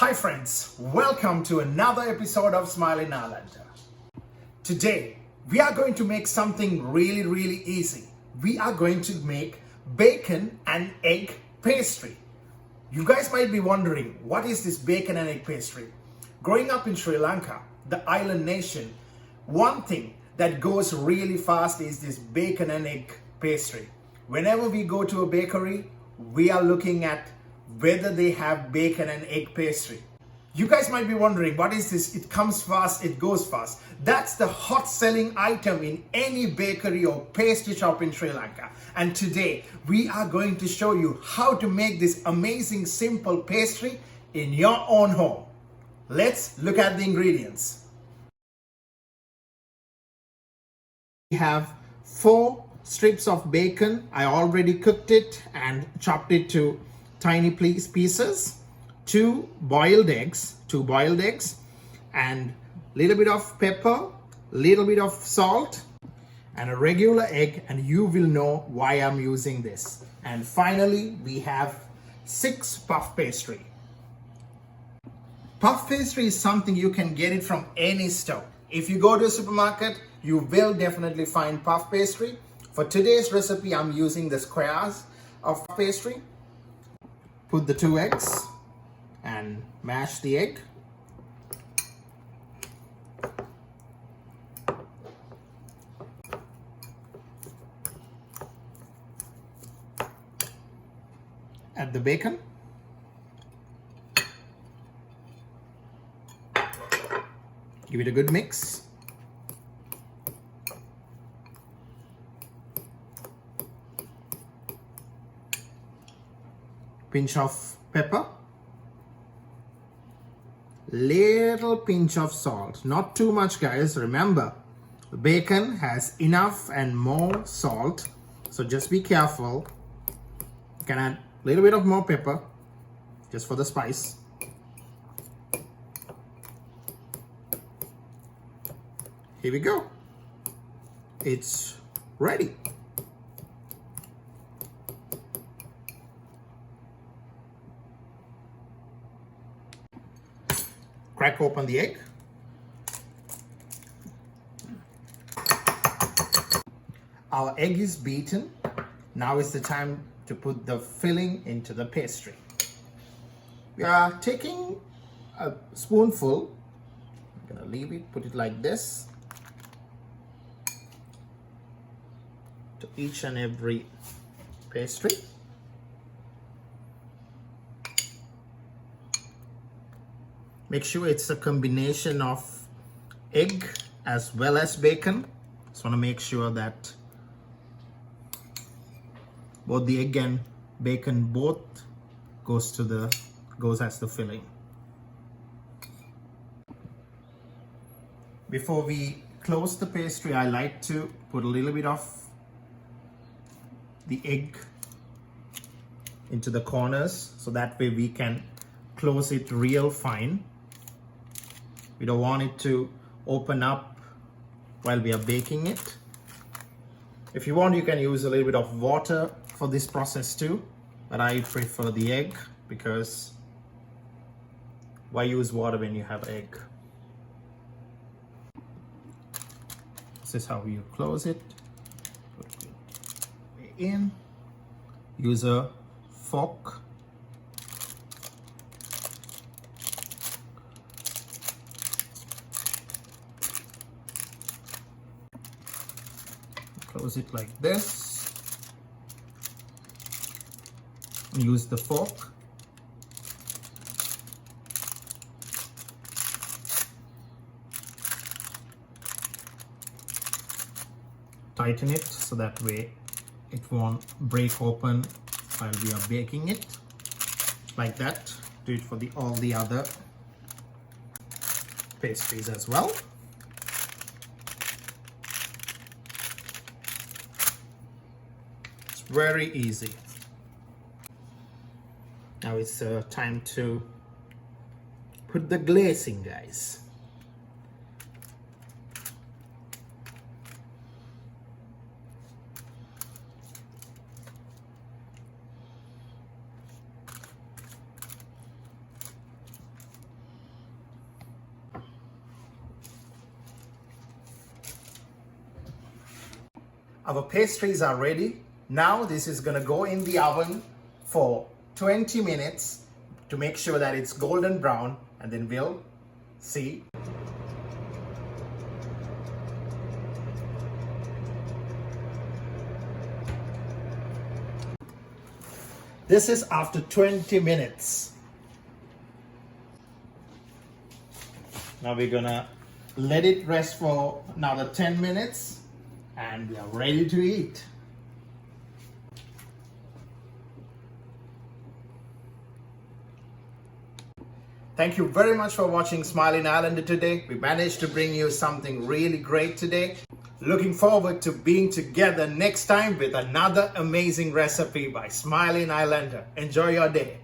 Hi friends, welcome to another episode of Smiling Nalanda. Today, we are going to make something really easy. We are going to make bacon and egg pastry. You guys might be wondering, what is this bacon and egg pastry? Growing up in Sri Lanka, the island nation, one thing that goes really fast is this bacon and egg pastry. Whenever we go to a bakery, we are looking at whether they have bacon and egg pastry. You guys might be wondering, what is this? It comes fast, it goes fast. That's the hot selling item in any bakery or pastry shop in Sri Lanka. And today, we are going to show you how to make this amazing simple pastry in your own home. Let's look at the ingredients. We have 4 strips of bacon. I already cooked it and chopped it to tiny pieces. 2 boiled eggs, and little bit of pepper, little bit of salt, and a regular egg, and you will know why I'm using this. And finally, we have 6 puff pastry. Puff pastry is something you can get it from any store. If you go to a supermarket, you will definitely find puff pastry. For today's recipe, I'm using the squares of pastry. Put the 2 eggs and mash the egg. Add the bacon. Give it a good mix. Pinch of pepper. Little pinch of salt. Not too much, guys. Remember, the bacon has enough and more salt, so just be careful. You can add a little bit of more pepper just for the spice. Here we go. It's ready. Crack open the egg. Our egg is beaten. Now is the time to put the filling into the pastry. We are taking a spoonful. I'm gonna leave it, put it like this to each and every pastry. Make sure it's a combination of egg as well as bacon. Just want to make sure that both the egg and bacon both goes as the filling. Before we close the pastry, I like to put a little bit of the egg into the corners, so that way we can close it real fine. We don't want it to open up while we are baking it. If you want, you can use a little bit of water for this process too, but I prefer the egg, because why use water when you have egg? This is how you close it. Put it in. Use a fork. Close it like this. Use the fork. Tighten it so that way it won't break open while we are baking it. Like that. Do it for all the other pastries as well. Very easy. Now it's time to put the glazing, guys. our pastries are ready. Now this is gonna go in the oven for 20 minutes to make sure that it's golden brown, and then we'll see. This is after 20 minutes. Now we're gonna let it rest for another 10 minutes and we are ready to eat. Thank you very much for watching Smiling Islander today. We managed to bring you something really great today. Looking forward to being together next time with another amazing recipe by Smiling Islander. Enjoy your day.